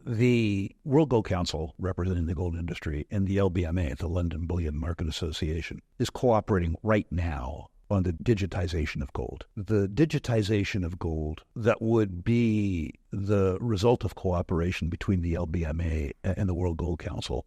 The World Gold Council, representing the gold industry, and the LBMA, the London Bullion Market Association, is cooperating right now on the digitization of gold. The digitization of gold that would be the result of cooperation between the LBMA and the World Gold Council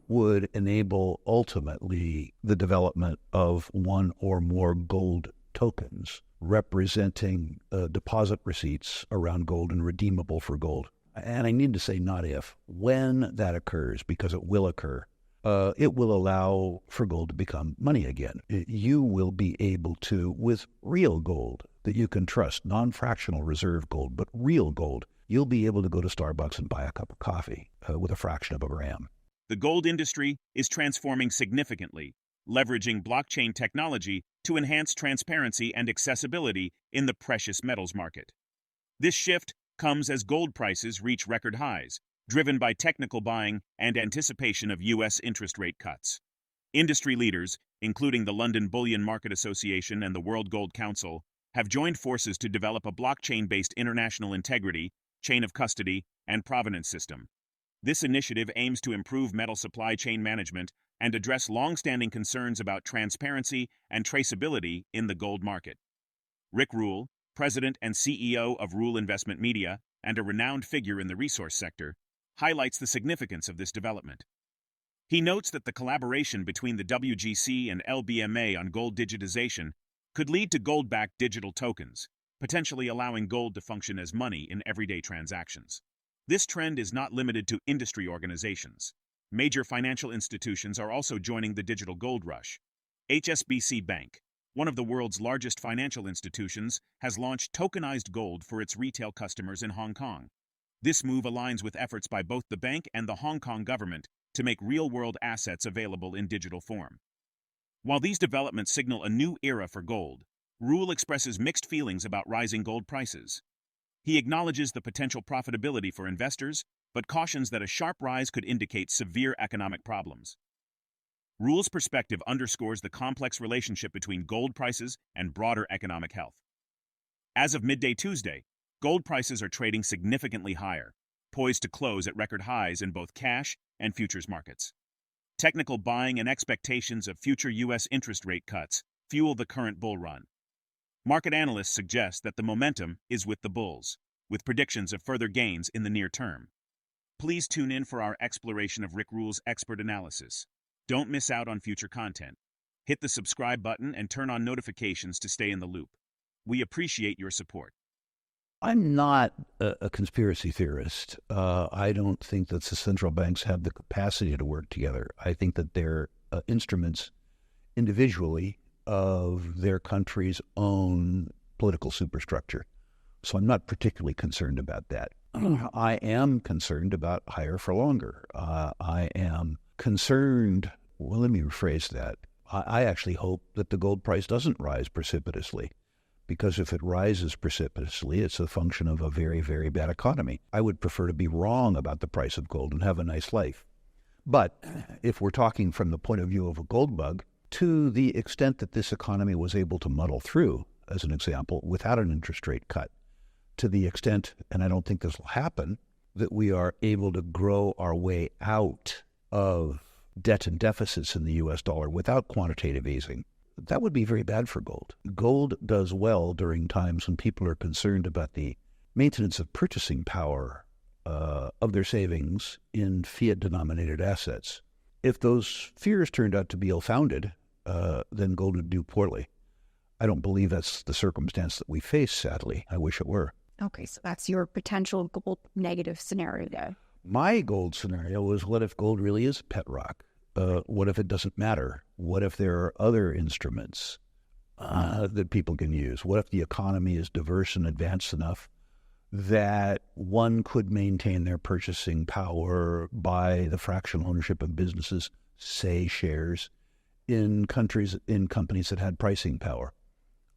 would enable ultimately the development of one or more gold tokens representing deposit receipts around gold and redeemable for gold. And I need to say not if, when that occurs, because it will occur, it will allow for gold to become money again. You will be able to, with real gold that you can trust, non-fractional reserve gold, but real gold, you'll be able to go to Starbucks and buy a cup of coffee with a fraction of a gram. The gold industry is transforming significantly, leveraging blockchain technology to enhance transparency and accessibility in the precious metals market. This shift comes as gold prices reach record highs, driven by technical buying and anticipation of U.S. interest rate cuts. Industry leaders, including the London Bullion Market Association and the World Gold Council, have joined forces to develop a blockchain-based international integrity, chain of custody, and provenance system. This initiative aims to improve metal supply chain management and address long-standing concerns about transparency and traceability in the gold market. RickRule, President and CEO of Rule Investment Media and a renowned figure in the resource sector, highlights the significance of this development. He notes that the collaboration between the WGC and LBMA on gold digitization could lead to gold-backed digital tokens, potentially allowing gold to function as money in everyday transactions. This trend is not limited to industry organizations. Major financial institutions are also joining the digital gold rush. HSBC Bank, one of the world's largest financial institutions, has launched tokenized gold for its retail customers in Hong Kong. This move aligns with efforts by both the bank and the Hong Kong government to make real-world assets available in digital form. While these developments signal a new era for gold, Rule expresses mixed feelings about rising gold prices. He acknowledges the potential profitability for investors, but cautions that a sharp rise could indicate severe economic problems. Rule's perspective underscores the complex relationship between gold prices and broader economic health. As of midday Tuesday, gold prices are trading significantly higher, poised to close at record highs in both cash and futures markets. Technical buying and expectations of future U.S. interest rate cuts fuel the current bull run. Market analysts suggest that the momentum is with the bulls, with predictions of further gains in the near term. Please tune in for our exploration of RickRule's expert analysis. Don't miss out on future content. Hit the subscribe button and turn on notifications to stay in the loop. We appreciate your support. I'm not a conspiracy theorist. I don't think that the central banks have the capacity to work together. I think that they're instruments individually of their country's own political superstructure. So I'm not particularly concerned about that. I am concerned about higher for longer. I am concerned, well, let me rephrase that. I actually hope that the gold price doesn't rise precipitously, because if it rises precipitously, it's a function of a very, very bad economy. I would prefer to be wrong about the price of gold and have a nice life. But if we're talking from the point of view of a gold bug, to the extent that this economy was able to muddle through, as an example, without an interest rate cut, to the extent, and I don't think this will happen, that we are able to grow our way out of debt and deficits in the U.S. dollar without quantitative easing, that would be very bad for gold. Gold does well during times when people are concerned about the maintenance of purchasing power of their savings in fiat-denominated assets. If those fears turned out to be ill-founded, then gold would do poorly. I don't believe that's the circumstance that we face, sadly. I wish it were. Okay, so that's your potential gold negative scenario there. My gold scenario is, what if gold really is a pet rock? What if it doesn't matter? What if there are other instruments that people can use? What if the economy is diverse and advanced enough that one could maintain their purchasing power by the fractional ownership of businesses, say shares, in companies that had pricing power?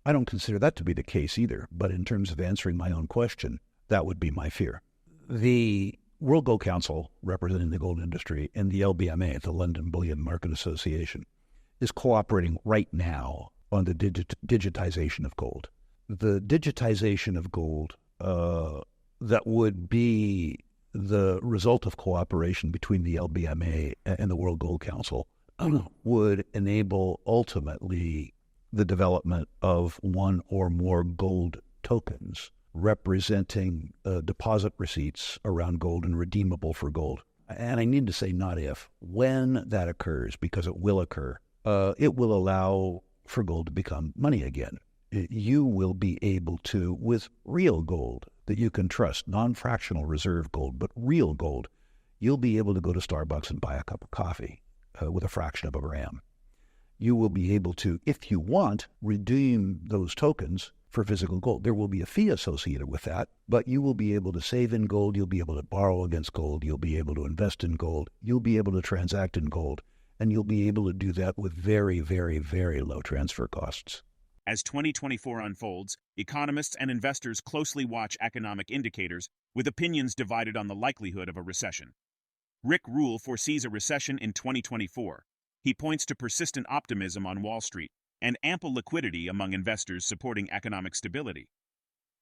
I don't consider that to be the case either, but in terms of answering my own question, that would be my fear. The World Gold Council, representing the gold industry, and the LBMA, the London Bullion Market Association, is cooperating right now on the digitization of gold. The digitization of gold that would be the result of cooperation between the LBMA and the World Gold Council would enable ultimately the development of one or more gold tokens representing deposit receipts around gold and redeemable for gold. And I need to say not if, when that occurs, because it will occur, it will allow for gold to become money again. You will be able to, with real gold that you can trust, non-fractional reserve gold, but real gold, you'll be able to go to Starbucks and buy a cup of coffee with a fraction of a gram. You will be able to, if you want, redeem those tokens for physical gold. There will be a fee associated with that, but you will be able to save in gold, you'll be able to borrow against gold, you'll be able to invest in gold, you'll be able to transact in gold, and you'll be able to do that with very, very, very low transfer costs. As 2024 unfolds, economists and investors closely watch economic indicators with opinions divided on the likelihood of a recession. RickRule foresees a recession in 2024. He points to persistent optimism on Wall Street and ample liquidity among investors supporting economic stability.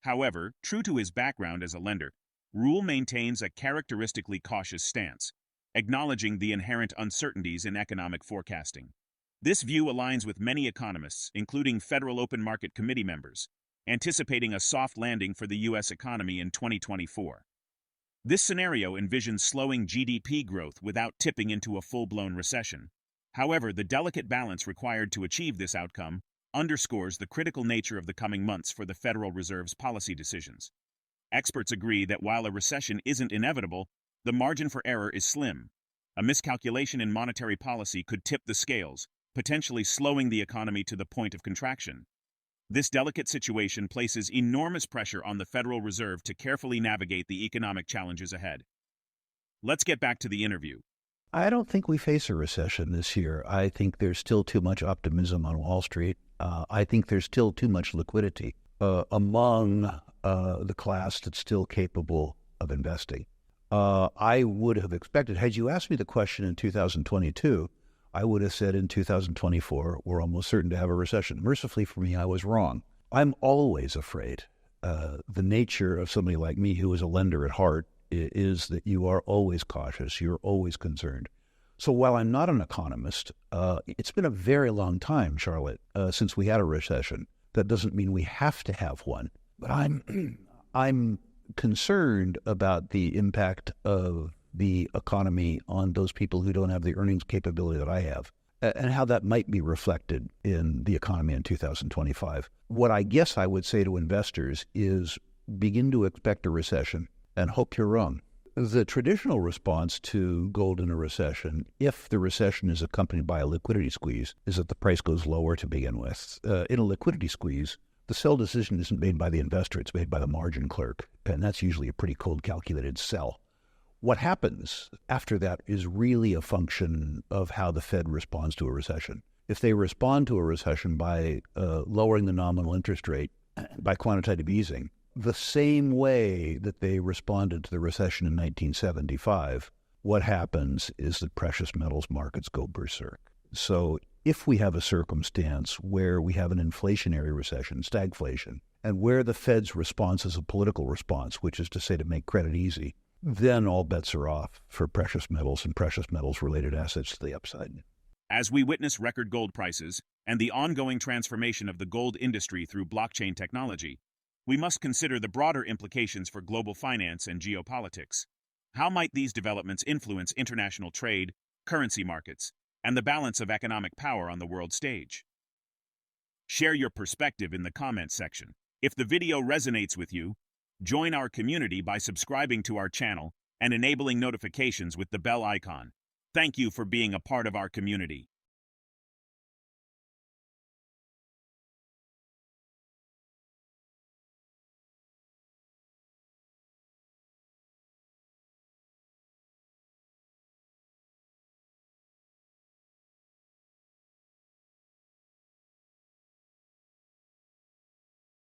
However, true to his background as a lender, Rule maintains a characteristically cautious stance, acknowledging the inherent uncertainties in economic forecasting. This view aligns with many economists, including Federal Open Market Committee members, anticipating a soft landing for the U.S. economy in 2024. This scenario envisions slowing GDP growth without tipping into a full-blown recession. However, the delicate balance required to achieve this outcome underscores the critical nature of the coming months for the Federal Reserve's policy decisions. Experts agree that while a recession isn't inevitable, the margin for error is slim. A miscalculation in monetary policy could tip the scales, potentially slowing the economy to the point of contraction. This delicate situation places enormous pressure on the Federal Reserve to carefully navigate the economic challenges ahead. Let's get back to the interview. I don't think we face a recession this year. I think there's still too much optimism on Wall Street. I think there's still too much liquidity among the class that's still capable of investing. I would have expected, had you asked me the question in 2022, I would have said in 2024, we're almost certain to have a recession. Mercifully for me, I was wrong. I'm always afraid. The nature of somebody like me who is a lender at heart is that you are always cautious. You're always concerned. So while I'm not an economist, it's been a very long time, Charlotte, since we had a recession. That doesn't mean we have to have one. But I'm concerned about the impact of the economy on those people who don't have the earnings capability that I have, and how that might be reflected in the economy in 2025. What I guess I would say to investors is begin to expect a recession and hope you're wrong. The traditional response to gold in a recession, if the recession is accompanied by a liquidity squeeze, is that the price goes lower to begin with. In a liquidity squeeze, the sell decision isn't made by the investor, it's made by the margin clerk, and that's usually a pretty cold calculated sell. What happens after that is really a function of how the Fed responds to a recession. If they respond to a recession by lowering the nominal interest rate, by quantitative easing, the same way that they responded to the recession in 1975, what happens is that precious metals markets go berserk. So if we have a circumstance where we have an inflationary recession, stagflation, and where the Fed's response is a political response, which is to say to make credit easy, then all bets are off for precious metals and precious metals-related assets to the upside. As we witness record gold prices and the ongoing transformation of the gold industry through blockchain technology, we must consider the broader implications for global finance and geopolitics. How might these developments influence international trade, currency markets, and the balance of economic power on the world stage? Share your perspective in the comments section. If the video resonates with you, join our community by subscribing to our channel and enabling notifications with the bell icon. Thank you for being a part of our community.